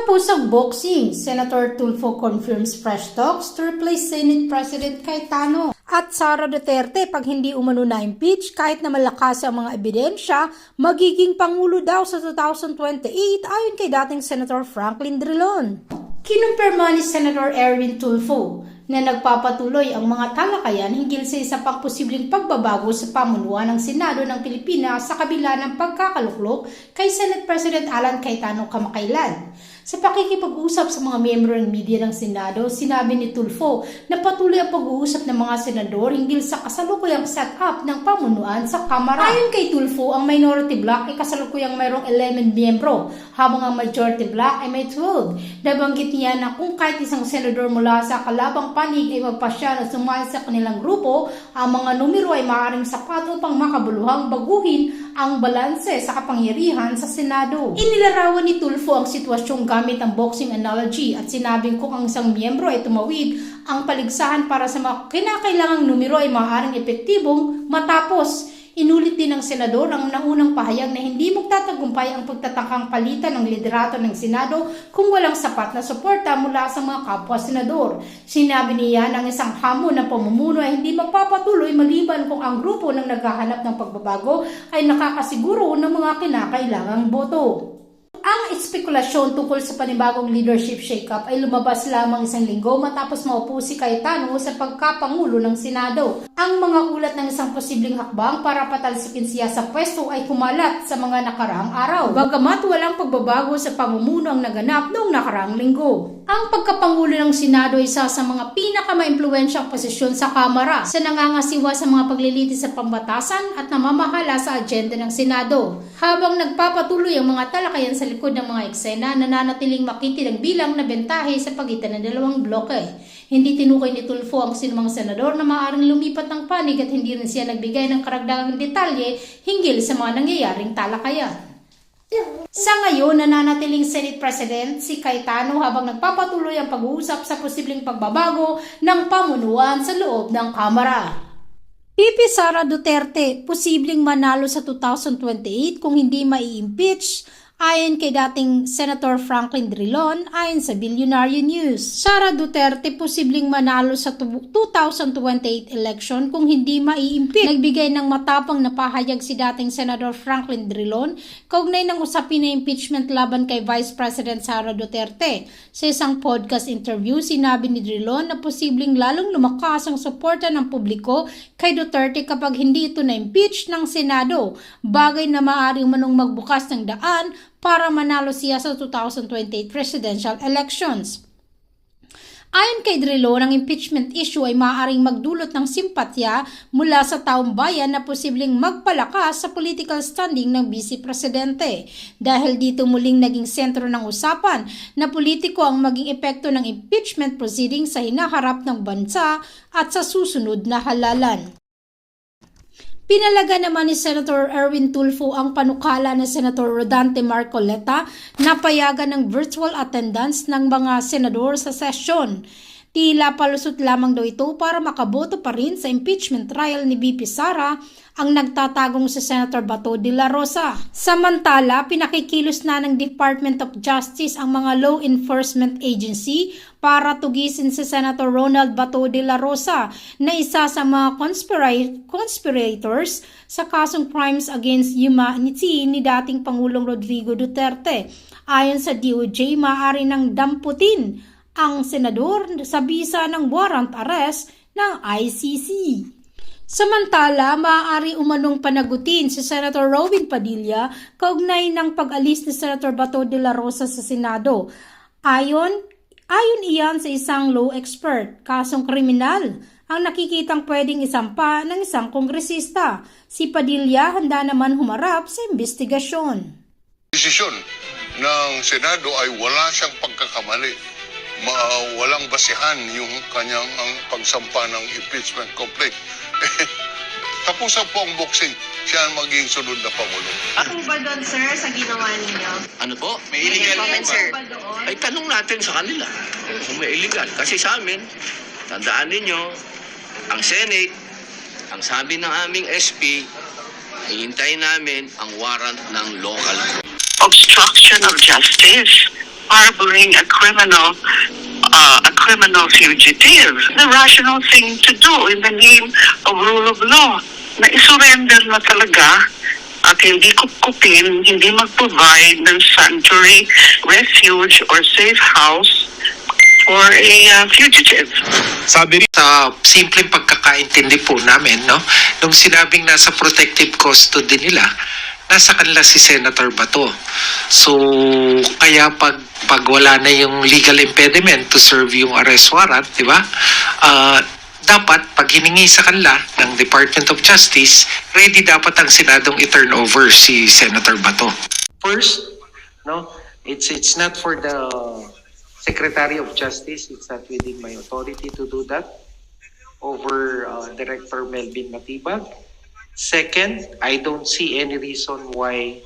Kampusang boxing, Senator Tulfo confirms fresh talks to replace Senate President Cayetano. At Sara Duterte, pag hindi umano na-impeach, kahit na malakas ang mga ebidensya, magiging pangulo daw sa 2028 ayon kay dating Senator Franklin Drilon. Kinumpirma ni Senator Erwin Tulfo na nagpapatuloy ang mga talakayan hinggil sa isa pang posibleng pagbabago sa pamunuan ng Senado ng Pilipinas sa kabila ng pagkakaluklok kay Senate President Alan Cayetano kamakailan. Sa pakikipag-usap sa mga miyembro ng media ng Senado, sinabi ni Tulfo na patuloy ang pag-uusap ng mga senador hinggil sa kasalukuyang set-up ng pamunuan sa Kamara. Ayon kay Tulfo, ang minority bloc ay kasalukuyang mayroong 11 miyembro, habang ang majority bloc ay may 12. Nabanggit niya na kung kahit isang senador mula sa kalabang panig ay magpasya na sumali sa kanilang grupo, ang mga numero ay maaaring sapat upang makabuluhang baguhin ang balanse sa kapangyarihan sa Senado. Inilarawan ni Tulfo ang sitwasyong gamit ang boxing analogy at sinabing kung ang isang miyembro ay tumawid, ang paligsahan para sa mga kinakailangang numero ay maaaring epektibong matapos. Inulit din ng senador ang naunang pahayag na hindi magtatagumpay ang pagtatakang palitan ng liderato ng Senado kung walang sapat na suporta mula sa mga kapwa-senador. Sinabi niya na ang isang hamon ng pamumuno ay hindi magpapatuloy maliban kung ang grupo ng naghahanap ng pagbabago ay nakakasiguro ng mga kinakailangang boto. Ang espekulasyon tungkol sa panibagong leadership shake-up ay lumabas lamang isang linggo matapos maupo si Cayetano sa pagkapangulo ng Senado. Ang mga ulat ng isang posibleng hakbang para patalsikin siya sa pwesto ay kumalat sa mga nakaraang araw. Bagamat walang pagbabago sa pamumuno ang naganap noong nakaraang linggo. Ang pagkapangulo ng Senado ay isa sa mga pinakamaimpluwensyang posisyon sa Kamara sa nangangasiwa sa mga paglilitis sa pambatasan at namamahala sa agenda ng Senado. Habang nagpapatuloy ang mga talakayan sa likod ng mga eksena, nananatiling makitid ang bilang na bentahe sa pagitan ng dalawang bloke. Hindi tinukay ni Tulfo ang sinumang senador na maaaring lumipat ng panig at hindi rin siya nagbigay ng karagdagang detalye hinggil sa mga nangyayaring talakayan. Sa ngayon, nananatiling Senate President si Cayetano habang nagpapatuloy ang pag-uusap sa posibleng pagbabago ng pamunuan sa loob ng Kamara. VP Sara Duterte, posibleng manalo sa 2028 kung hindi mai-impeach ayon kay dating Senator Franklin Drilon ayon sa Billionaire News. Sara Duterte posibleng manalo sa 2028 election kung hindi mai-impeach. Nagbigay ng matapang na pahayag si dating Senator Franklin Drilon kaugnay ng usapin na impeachment laban kay Vice President Sara Duterte. Sa isang podcast interview, sinabi ni Drilon na posibleng lalong lumakas ang suporta ng publiko kay Duterte kapag hindi ito na-impeach ng Senado, bagay na maaaring manong magbukas ng daan para manalo siya sa 2028 presidential elections. Ayon kay Drilon, ang impeachment issue ay maaaring magdulot ng simpatya mula sa taong bayan na posibleng magpalakas sa political standing ng Vice Presidente. Dahil dito muling naging sentro ng usapan na politiko ang maging epekto ng impeachment proceedings sa hinaharap ng bansa at sa susunod na halalan. Pinalaga naman ni Senator Erwin Tulfo ang panukala ni Senator Rodante Marcoleta na payagan ng virtual attendance ng mga senador sa sesyon. Tila palusot lamang daw ito para makaboto pa rin sa impeachment trial ni VP Sara ang nagtatagong si Senator Bato de la Rosa. Samantala, pinakikilos na ng Department of Justice ang mga law enforcement agency para tugisin si Senator Ronald Bato de la Rosa na isa sa mga conspirators sa kasong crimes against humanity ni dating Pangulong Rodrigo Duterte. Ayon sa DOJ, maaari nang damputin ang senador sa bisa ng warrant arrest ng ICC. Samantala, maaari umanong panagutin si Senator Robin Padilla kaugnay ng pag-alis ni Senator Bato de la Rosa sa Senado. Ayon iyan sa isang law expert, kasong kriminal ang nakikitang pwedeng isampa ng isang kongresista. Si Padilla handa naman humarap sa investigasyon. Desisyon ng Senado ay wala siyang pagkakamali. Walang basihan yung kanyang ang pagsampa ng impeachment complaint. Tapusan po ang boxing, siya ang maging sunod na Pangulo. Ako ba doon, sir, sa ginawa ninyo? Ano po? May illegal comment, sir. Ay, tanong natin sa kanila kung may illegal. Kasi sa amin, tandaan ninyo, ang Senate, ang sabi ng aming SP, hihintayin namin ang warrant ng local. Obstruction of justice. harboring a criminal fugitive. The rational thing to do in the name of rule of law, na isurrender na talaga at hindi kupkupin, hindi mag-provide ng sanctuary, refuge, or safe house for a fugitive. Sabi rin sa simpleng pagkakaintindi po namin, no? Nung sinabing nasa protective custody nila, nasa kanila si Senator Bato. So, kaya pag wala na yung legal impediment to serve yung arrest warrant, di ba? Dapat pag hiningi sa kanila ng Department of Justice, ready dapat ang Senadong i-turn over si Senator Bato. First, no, it's not for the Secretary of Justice, it's not within my authority to do that over Director Melvin Matibag. Second, I don't see any reason why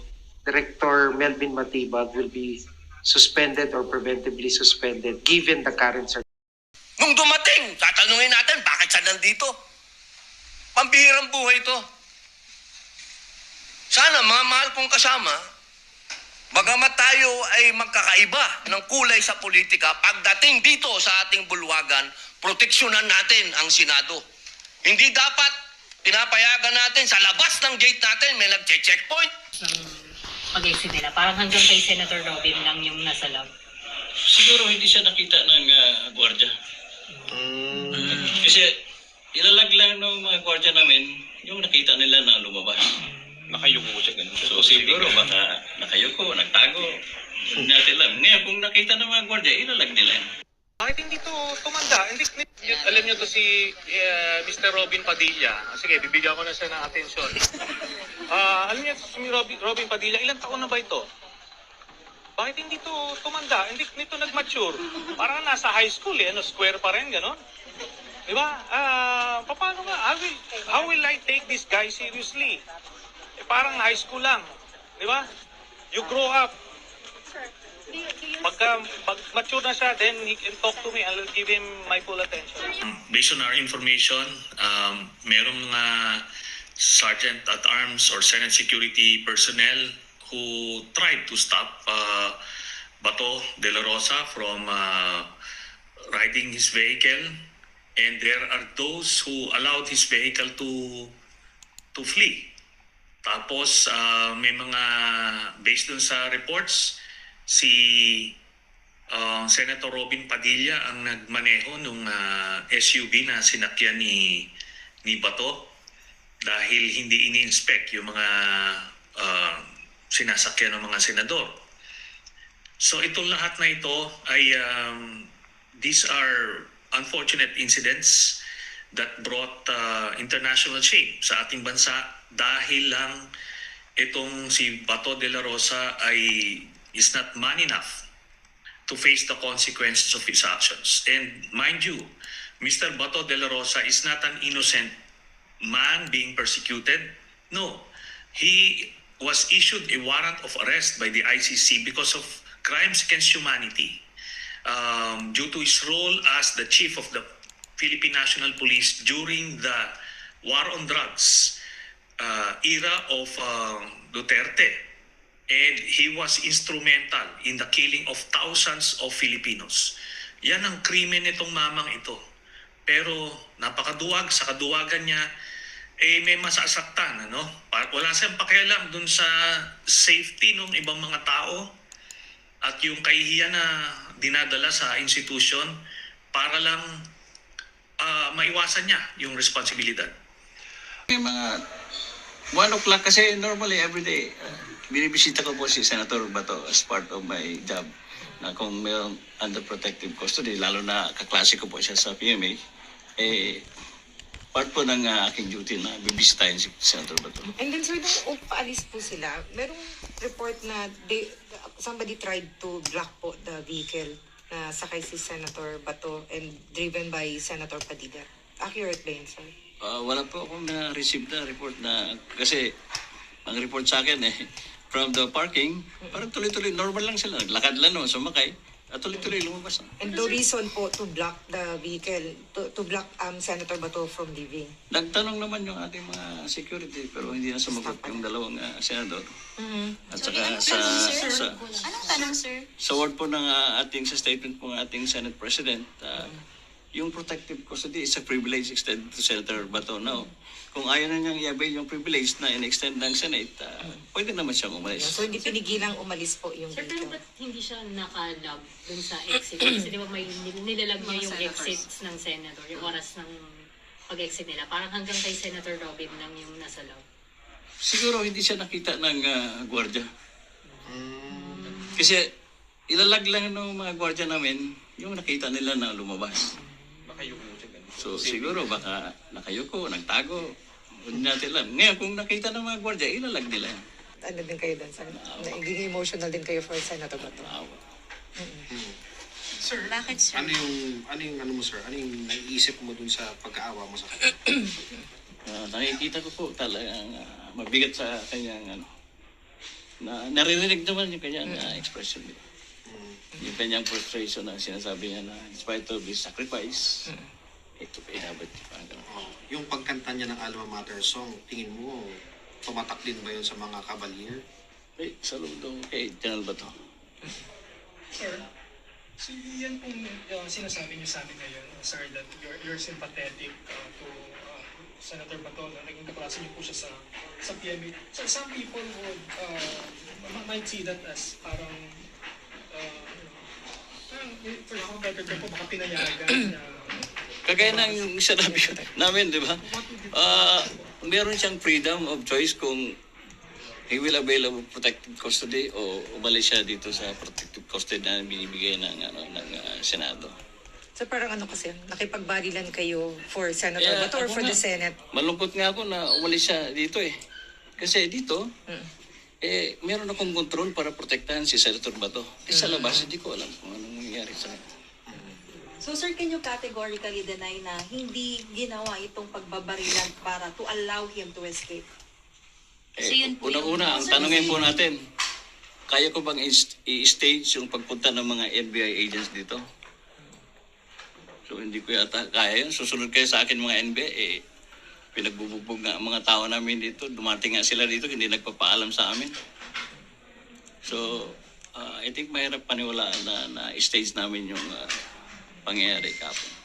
Director Melvin Matibag will be suspended or preventively suspended given the current circumstances. Nung dumating, tatanungin natin, bakit siya nandito? Pambihirang buhay ito. Sana, mga mahal kong kasama, bagamat tayo ay magkakaiba ng kulay sa politika, pagdating dito sa ating bulwagan, proteksyonan natin ang Senado. Hindi dapat pinapayagan natin sa labas ng gate natin, may nagche-checkpoint. Pag-exit nila, parang hanggang kay Senator Robin lang yung nasa lab. Siguro hindi siya nakita ng gwardiya. Kasi ilalag lang ng mga gwardiya namin yung nakita nila na lumabas. Nakayuko siya ganun. So siguro baka nakayuko, nagtago. Hindi natin alam. Ngayon kung nakita ng mga gwardiya, ilalag nila. Bakit hindi to tumanda? Hindi, alam niyo to si Mr. Robin Padilla. Sige, bibigyan ko na siya ng atensyon. Alam niyo si Robin Padilla, ilang taon na ba ito? Bakit hindi to tumanda? Hindi nito nag-mature. Parang nasa high school square pa rin, gano'n. Di ba? Paano nga? How will I take this guy seriously? Parang high school lang. Di ba? You grow up. Pagka mature na siya, then he can talk to me. I'll give him my full attention. Based on our information, merong mga sergeant at arms or Senate security personnel who tried to stop Bato de la Rosa from riding his vehicle, and there are those who allowed his vehicle to flee. Tapos may mga, based dun sa reports, si Senator Robin Padilla ang nagmaneho nung SUV na sinakyan ni Bato dahil hindi ini-inspect yung mga sinasakyan ng mga senador. So itong lahat na ito ay these are unfortunate incidents that brought international shame sa ating bansa dahil lang itong si Bato de la Rosa ay is not man enough to face the consequences of his actions. And mind you, Mr. Bato de la Rosa is not an innocent man being persecuted. No, he was issued a warrant of arrest by the ICC because of crimes against humanity due to his role as the chief of the Philippine National Police during the war on drugs era of Duterte. And he was instrumental in the killing of thousands of Filipinos. Yan ang krimen nitong mamang ito. Pero napakaduwag, sa kaduwagan niya, may masasaktan, ano? Wala siyang pakialam dun sa safety ng ibang mga tao at yung kahihiyan na dinadala sa institution para lang maiwasan niya yung responsibilidad. May mga 1 o'clock kasi normally everyday, binibisita ko po si Senator Bato as part of my job na kung mayroong under protective custody, lalo na kaklase ko po siya sa PMA, part po ng aking duty na bibisitahin si Senator Bato. And then sir, nung paalis po sila, merong report na somebody tried to block po the vehicle na sakay si Senator Bato and driven by Senator Padilla. Accurate ba yun, sir? Wala po akong na-receive na report na, kasi ang report sa akin from the parking, parang tuloy-tuloy, normal lang sila. Naglakad lang, no, sumakay. At tuloy-tuloy lumabas na. And the reason po to block the vehicle, to block Senator Bato from leaving. Nagtanong naman yung ating mga security pero hindi na sumagot yung dalawang senador. At saka Anong tanong, sir? sa word po ng sa statement po ng ating Senate President, yung protective custody is a privilege extended to Senator Bato. Now, kung ayaw na niyang i-avail yung privilege na in-extend ng Senate, pwede naman siyang umalis. So hindi pinigilang umalis po yung Sir, pero vehicle. ba't hindi siya nakalog dun sa exit? Kasi di ba may nilalag niya yung exits ng Senator, yung oras ng pag-exit nila. Parang hanggang kay Senator Robin lang yung nasa loob. Siguro hindi siya nakita ng gwardiya. Kasi ilalag lang ng mga gwardiya namin yung nakita nila na lumabas. So siguro baka nakayuko, nagtago. Hindi natin alam. Ngayon kung nakita ng mga gwardiya, ilalag nila yan. Ano din kayo doon? Nagiging emotional din kayo for Senator Bato. Sir, bakit, sir? Ano yung ano mo, sir? Ano yung naiisip mo dun sa pagkaawa mo sa kanya? Nakikita ko po talagang mabigat sa kanyang naririnig naman yung kanyang expression. Yung kanyang frustration na sinasabi niya na in spite of his sacrifice, ito pa inabot. Yung pagkanta niya ng Alma Mater song, tingin mo, tumatak din ba yun sa mga Cavalier? Saludo kay General Bato. Sir, so yan pong sinasabi niyo sa amin ngayon, sir, that you're sympathetic to Senator Bato, na naging kaklase niyo po siya sa PMA. So some people would might see that as parang for example, baka pinayagan na Kagaya ng sinabi namin, di ba? Meron siyang freedom of choice kung he will avail of protective custody o umalis siya dito sa protective custody na binibigay ng Senado. So parang ano kasi, nakipagbarilan kayo for Senator Bato or for the Senate? Malungkot nga ako na umalis siya dito eh. Kasi dito, meron akong control para protektahan si Senator Bato. Sa labas, hindi ko alam kung anong nangyayari sa kanya. So, sir, can you categorically deny na hindi ginawa itong pagbabarilan para to allow him to escape? Una-una, ang tanongin po natin, kaya ko bang i-stage yung pagpunta ng mga NBI agents dito? So, hindi ko yata kaya yun. Susunod kayo sa akin mga NBI, pinagbubugbog nga ang mga tao namin dito. Dumating nga sila dito, hindi nagpapaalam sa amin. So, I think mahirap paniwalaan na i-stage namin yung pangyayari kapon.